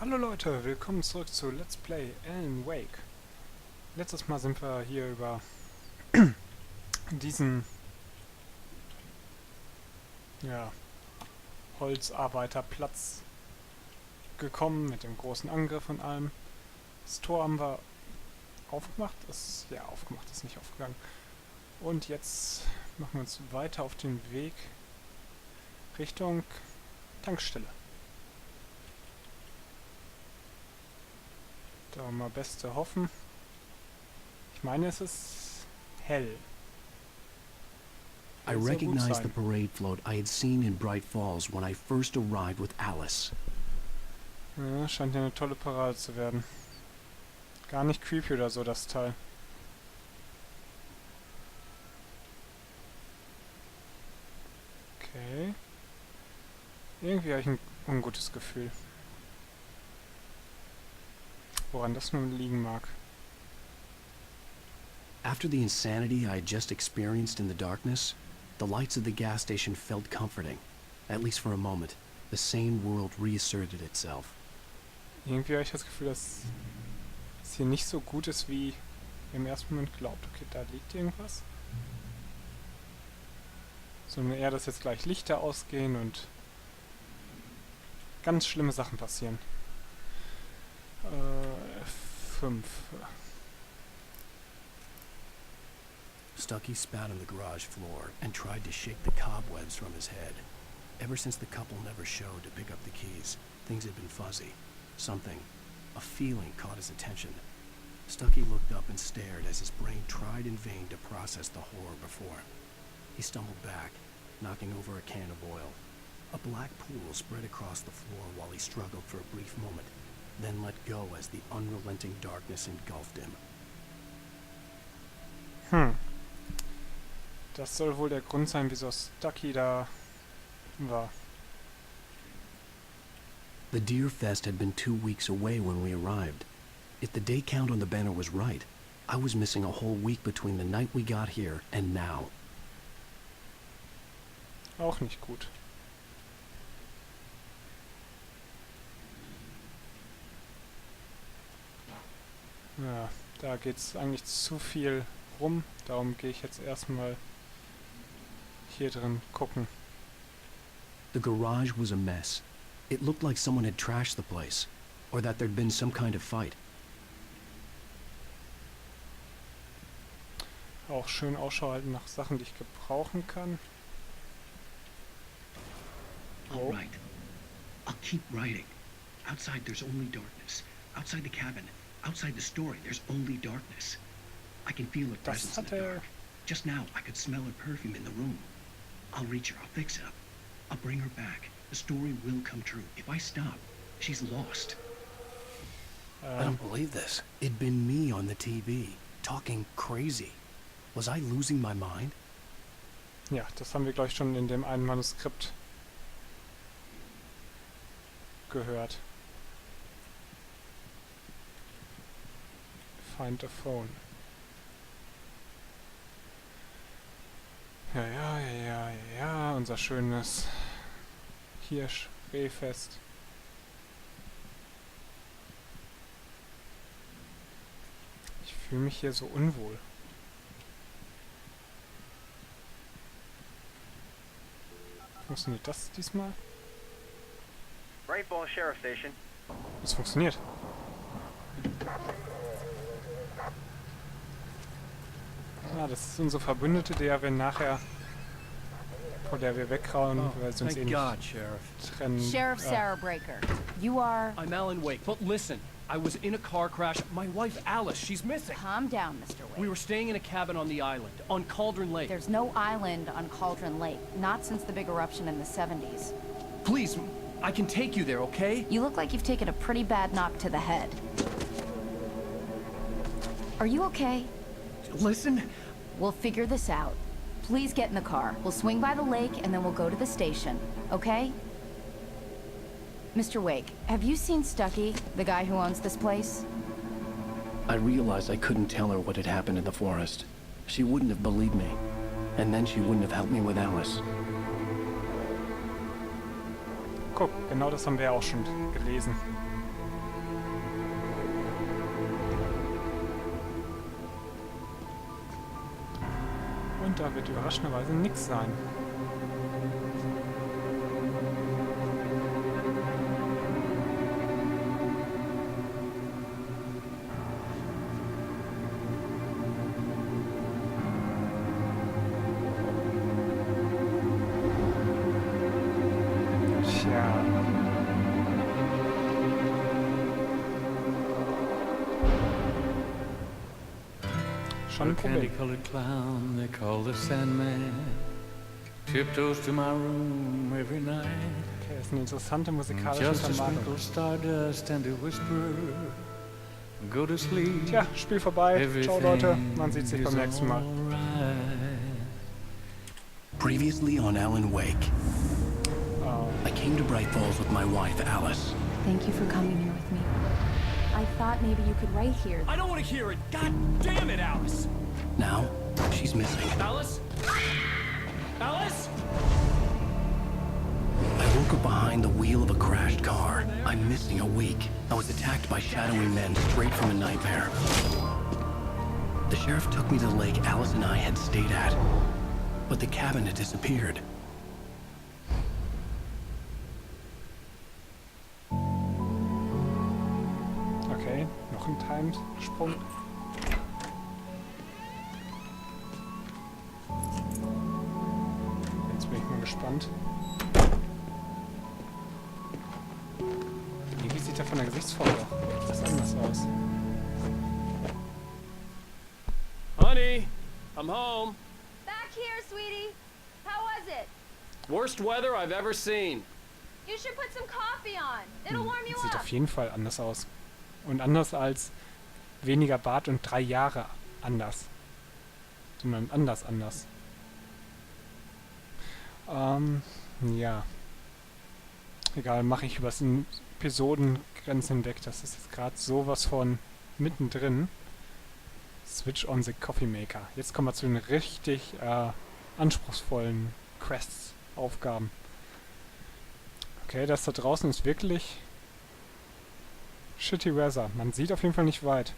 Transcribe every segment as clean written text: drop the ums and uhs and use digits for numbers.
Hallo Leute, willkommen zurück zu Let's Play Alan Wake. Letztes Mal sind wir hier über diesen Holzarbeiterplatz gekommen mit dem großen Angriff und allem. Das Tor haben wir aufgemacht, ist nicht aufgegangen. Und jetzt machen wir uns weiter auf den Weg Richtung Tankstelle. Da mal beste hoffen. Ich meine, es ist hell. I recognized the parade float I had seen in Bright Falls when I first arrived with Alice. Ja, scheint ja eine tolle Parade zu werden. Gar nicht creepy oder so, das Teil. Okay. Irgendwie habe ich ein ungutes Gefühl. Woran das nun liegen mag. After the insanity I had just experienced in the darkness, the lights of the gas station felt comforting, at least for a moment. The sane world reasserted itself. Irgendwie habe ich das Gefühl, dass es hier nicht so gut ist, wie im ersten Moment glaubt. Okay, da liegt irgendwas. Sondern eher, dass jetzt gleich Lichter ausgehen und ganz schlimme Sachen passieren. 5. Stucky spat on the garage floor and tried to shake the cobwebs from his head. Ever since the couple never showed to pick up the keys, things had been fuzzy. Something, a feeling caught his attention. Stucky looked up and stared as his brain tried in vain to process the horror before. He stumbled back, knocking over a can of oil. A black pool spread across the floor while he struggled for a brief moment, then let go as the unrelenting darkness engulfed him. Das soll wohl der Grund sein, wieso Stucky da war. The Deer Fest had been 2 weeks away when we arrived. If the day count on the banner was right, I was missing a whole week between the night we got here and now. Auch nicht gut. Ja, da geht's eigentlich zu viel rum. Darum gehe ich jetzt erstmal hier drin gucken. The garage was a mess. It looked like someone had trashed the place, or that there'd been some kind of fight. Auch schön Ausschau halten nach Sachen, die ich gebrauchen kann. All right. I'll keep writing. Outside there's only darkness. Outside the cabin, outside the story, there's only darkness. I can feel her presence in the dark. Just now, I could smell her perfume in the room. I'll reach her. I'll fix it up. I'll bring her back. The story will come true. If I stop, she's lost. I don't believe this. It'd been me on the TV, talking crazy. Was I losing my mind? Ja, das haben wir, glaube ich, schon in dem einen Manuskript gehört. Find a phone. Ja, unser schönes Hirsch-Rehfest. Ich fühle mich hier so unwohl. Funktioniert das diesmal? Bright Falls Sheriff Station. Es funktioniert. Ah, das ist unsere Verbündete, der wir nachher, vor der wir wegrauen, weil sie uns eh nicht trennen. Sheriff Sarah Breaker, you are... I'm Alan Wake, but listen, I was in a car crash. My wife Alice, she's missing. Calm down, Mr. Wake. We were staying in a cabin on the island, on Cauldron Lake. There's no island on Cauldron Lake, not since the big eruption in the 70s. Please, I can take you there, okay? You look like you've taken a pretty bad knock to the head. Are you okay? Listen. We'll figure this out. Please get in the car. We'll swing by the lake and then we'll go to the station, okay? Mr. Wake, have you seen Stucky, the guy who owns this place? I realized I couldn't tell her what had happened in the forest. She wouldn't have believed me, and then she wouldn't have helped me with Alice. Guck, genau das haben wir ja auch schon gelesen. da wird überraschenderweise nichts sein. Tja. Schon ein Problem. Candy-colored clown they call the Sandman tiptoes to my room every night. Okay, ist eine interessante musikalische Just a Untermalung. sprinkle stardust and a whisper. Go to sleep. Tja, Spiel vorbei. Ciao Leute, man sieht sich beim Everything nächsten Mal. is alright. Previously on Alan Wake, I came to Bright Falls with my wife, Alice. Thank you for coming here with me. I thought maybe you could write here. I don't want to hear it. God damn it, Alice. Now, she's missing. Alice? Alice? I woke up behind the wheel of a crashed car. I'm missing a week. I was attacked by shadowy men straight from a nightmare. The sheriff took me to the lake Alice and I had stayed at, but the cabin had disappeared. Okay, noch ein Timesprung. Jetzt bin ich mal gespannt. Wie sieht der von der Gesichtsform doch etwas anders aus? Honey, I'm home. Back here, sweetie. How was it? Worst weather I've ever seen. You should put some coffee on. It'll warm you Sieht up. auf jeden Fall anders aus. Und anders als weniger Bart und 3 Jahre anders. Sondern anders. Ja. Egal, mache ich übers Episodengrenzen hinweg. Das ist jetzt gerade sowas von mittendrin. Switch on the Coffee Maker. Jetzt kommen wir zu den richtig anspruchsvollen Quests, Aufgaben. Okay, das da draußen ist wirklich shitty weather. Man sieht auf jeden Fall nicht weit.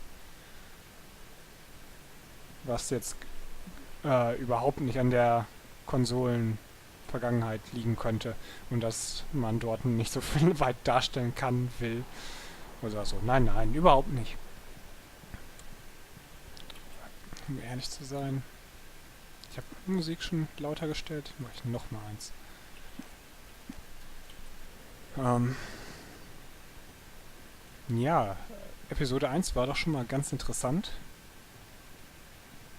Was jetzt überhaupt nicht an der Konsolen-Vergangenheit liegen könnte. Und dass man dort nicht so viel weit darstellen kann, will. Oder so. Nein, überhaupt nicht. Um ehrlich zu sein. Ich habe Musik schon lauter gestellt. Mache ich noch mal eins. Ja, Episode 1 war doch schon mal ganz interessant.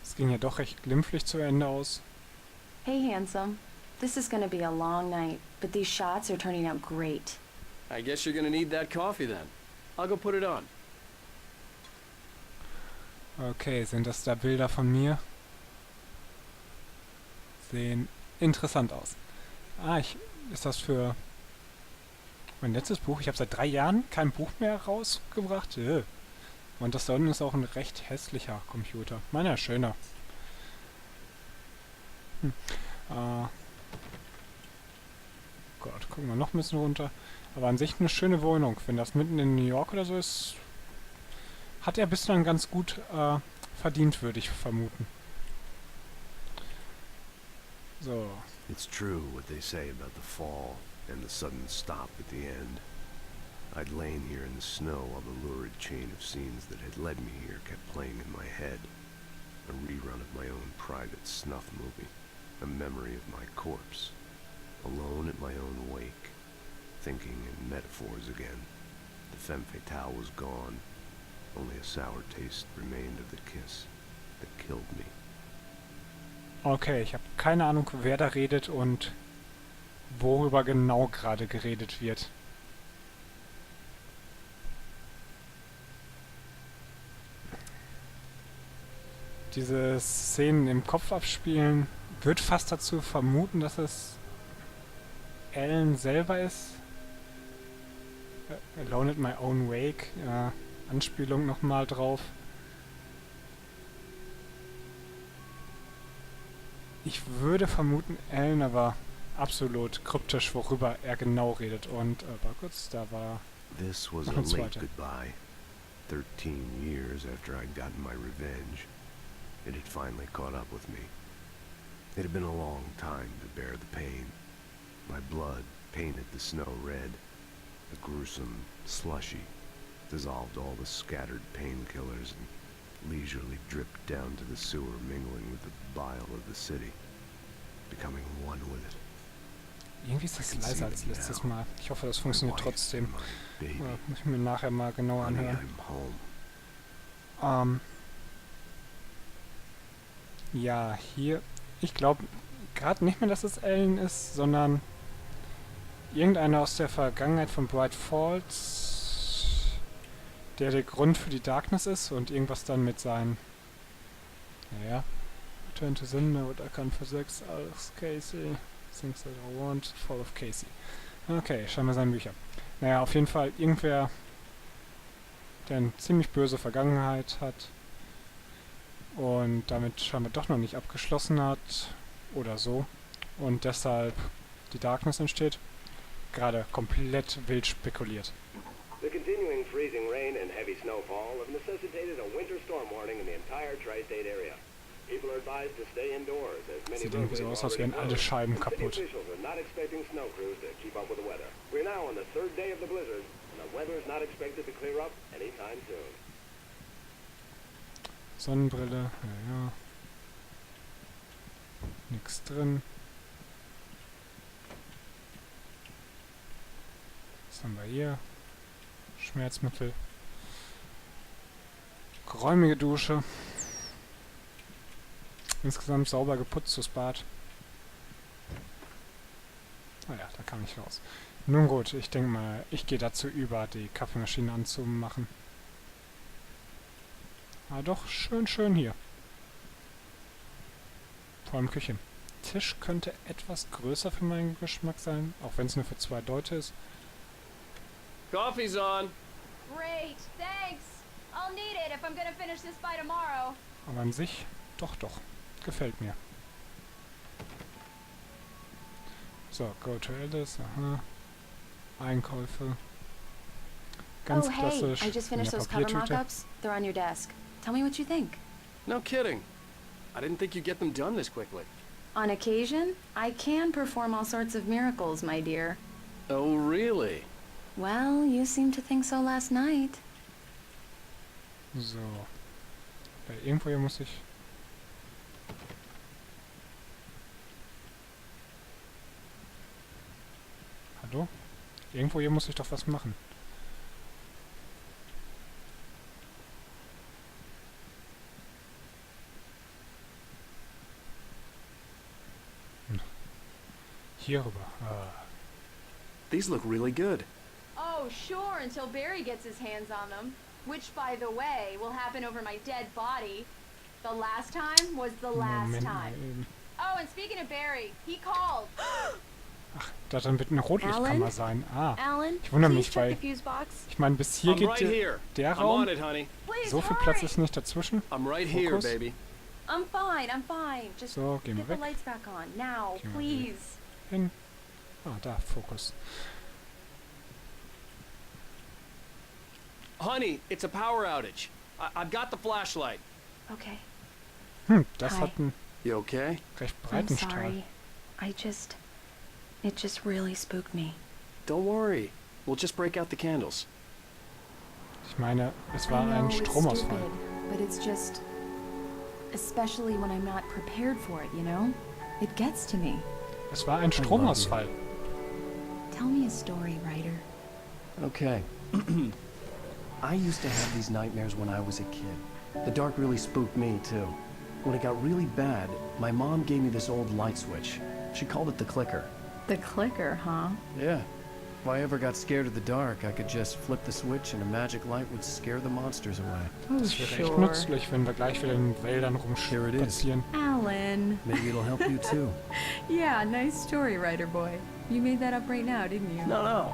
Es ging ja doch recht glimpflich zu Ende aus. Hey, handsome. This is gonna be a long night, but these shots are turning out great. I guess you're gonna need that coffee then. I'll go put it on. Okay, sind das da Bilder von mir? Sehen interessant aus. Ist das für mein letztes Buch? Ich habe seit 3 Jahren kein Buch mehr rausgebracht. Und das da unten ist auch ein recht hässlicher Computer. Meiner ist schöner. Gott, gucken wir noch ein bisschen runter. Aber an sich eine schöne Wohnung. Wenn das mitten in New York oder so ist, hat er bislang ganz gut verdient, würde ich vermuten. So. It's true what they say about the fall and the sudden stop at the end. I'd lain here in the snow while the lurid chain of scenes that had led me here kept playing in my head. A rerun of my own private snuff movie. A memory of my corpse. Alone at my own wake. Thinking in metaphors again. The femme fatale was gone. Only a sour taste remained of the kiss that killed me. Okay, ich habe keine Ahnung, wer da redet und worüber genau gerade geredet wird. Diese Szenen im Kopf abspielen, wird fast dazu vermuten, dass es Alan selber ist. Alone at my own wake. Anspielung nochmal drauf. Ich würde vermuten Alan, aber absolut kryptisch, worüber er genau redet. Und aber kurz, da war This was noch a ein late zweiter. goodbye. 13 years after I'd gotten my revenge, it had finally caught up with me. It had been a long time to bear the pain. My blood painted the snow red. The gruesome slushy dissolved all the scattered painkillers and leisurely dripped down to the sewer, mingling with the bile of the city, becoming one with it. Irgendwie ist das leiser als letztes Mal. Ich hoffe, das funktioniert trotzdem. Muss ich mir nachher mal genauer anhören. Ja, hier... Ich glaube gerade nicht mehr, dass es Ellen ist, sondern irgendeiner aus der Vergangenheit von Bright Falls, der Grund für die Darkness ist und irgendwas dann mit seinen... Naja... Return to Sender oder kann für 6 Alex Casey... Things that I want, Fall of Casey. Okay, schauen wir seine Bücher. Naja, auf jeden Fall irgendwer, der eine ziemlich böse Vergangenheit hat und damit scheinbar doch noch nicht abgeschlossen hat oder so und deshalb die Darkness entsteht. Gerade komplett wild spekuliert. The continuing freezing rain and heavy snowfall have necessitated a winter storm warning in the entire tri-state area. People are advised to stay indoors as many Sieht irgendwie so aus, als wären alle Scheiben kaputt. officials are not expecting snow crews to keep up with the weather. We're now on the third day of the blizzard, and the weather is not expected to clear up anytime soon. Sonnenbrille, ja. Nix drin. Was haben wir hier? Schmerzmittel. Geräumige Dusche. Insgesamt sauber geputztes Bad. Naja, da kam ich raus. Nun gut, ich denke mal, ich gehe dazu über, die Kaffeemaschine anzumachen. Ah doch, schön hier. Vor allem Küche. Tisch könnte etwas größer für meinen Geschmack sein, auch wenn es nur für 2 Leute ist. Coffee's on. Great, thanks. I'll need it if I'm gonna finish this by tomorrow. Aber an sich, doch. Gefällt mir. So, go to Alice, aha. Einkäufe. Ganz klassisch. I just finished those cover mock-ups. They're on your desk. Tell me what you think. No kidding. I didn't think you'd get them done this quickly. On occasion, I can perform all sorts of miracles, my dear. Oh, really? Well, you seemed to think so last night. So. Irgendwo hier muss ich... Hallo? Irgendwo hier muss ich doch was machen. Hier rüber. These look really good. Oh, sure, until Barry gets his hands on them. Which, by the way, will happen over my dead body. The last time was the last time. Oh, and speaking of Barry, he called. Ach, das dann wird eine Rotlichtkammer sein. Ah, Alan, ich wundere mich, weil... Ich meine, bis hier geht der Raum. So viel Platz ist nicht dazwischen. Fokus. I'm fine. Just so, gehen wir get the weg. lights back on. Now, Gehen wir please. Hin. Ah, da, Fokus. Honey, it's a power outage. I've got the flashlight. Okay. Das Hi. hat einen You okay? recht I'm breiten Strahl. sorry. It just really spooked me. Don't worry. We'll just break out the candles. Ich meine, es war I know ein it's Stromausfall. stupid, but it's just... Especially when I'm not prepared for it, you know? It gets to me. Es war ein Stromausfall. Tell me a story, writer. Okay. I used to have these nightmares when I was a kid. The dark really spooked me, too. When it got really bad, my mom gave me this old light switch. She called it the clicker. The clicker, huh? Yeah. If I ever got scared of the dark, I could just flip the switch and a magic light would scare the monsters away. Oh, Das wäre echt nützlich, wenn wir gleich wieder in den Wäldern rumspazieren. Alan. Maybe it'll help you, too. Yeah, nice story, writer boy. You made that up right now, didn't you? No.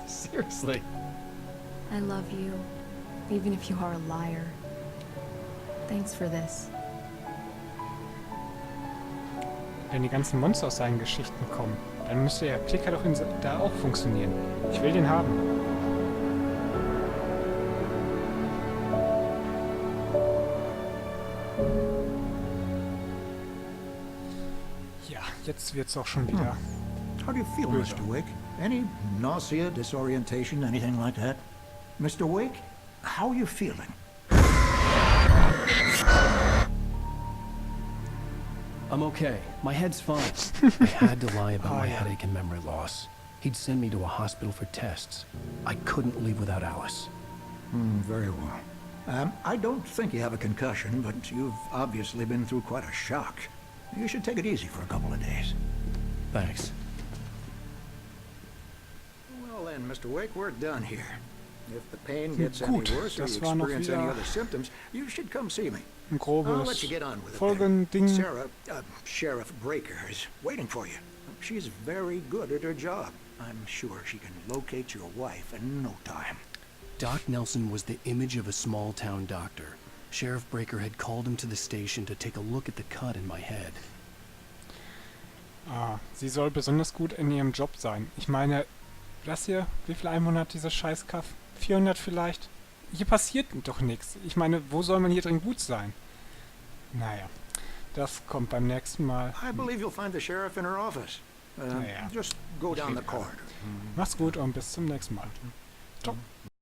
Seriously. I love you, even if you are a liar. Thanks for this. Wenn die ganzen Monster aus seinen Geschichten kommen, dann müsste der Klicker doch da auch funktionieren. Ich will den haben. jetzt wird's auch schon wieder. How do you feel, böse. Mr. Wake? Any nausea, disorientation, anything like that? Mr. Wake, how are you feeling? I'm okay. My head's fine. I had to lie about my headache and memory loss. He'd send me to a hospital for tests. I couldn't leave without Alice. Very well. I don't think you have a concussion, but you've obviously been through quite a shock. You should take it easy for a couple of days. Thanks. Well then, Mr. Wake, we're done here. If the pain gets Gut, any worse or das you war noch experience any wieder other symptoms, you should come see me. ein I'll grobes let you get on with it. Folgending. Sarah, Sheriff Breaker is waiting for you. She's very good at her job. I'm sure she can locate your wife in no time. Doc Nelson was the image of a small-town doctor. Sheriff Breaker had called him to the station to take a look at the cut in my head. Ah, sie soll besonders gut in ihrem Job sein. Ich meine, das hier, wie viele Einwohner hat dieser Scheißkaff? 400 vielleicht? Hier passiert doch nichts. Ich meine, wo soll man hier drin gut sein? Naja, das kommt beim nächsten Mal. I believe you'll find the sheriff in her office. Naja. Just go down the corridor. Mach's gut und bis zum nächsten Mal. Ciao.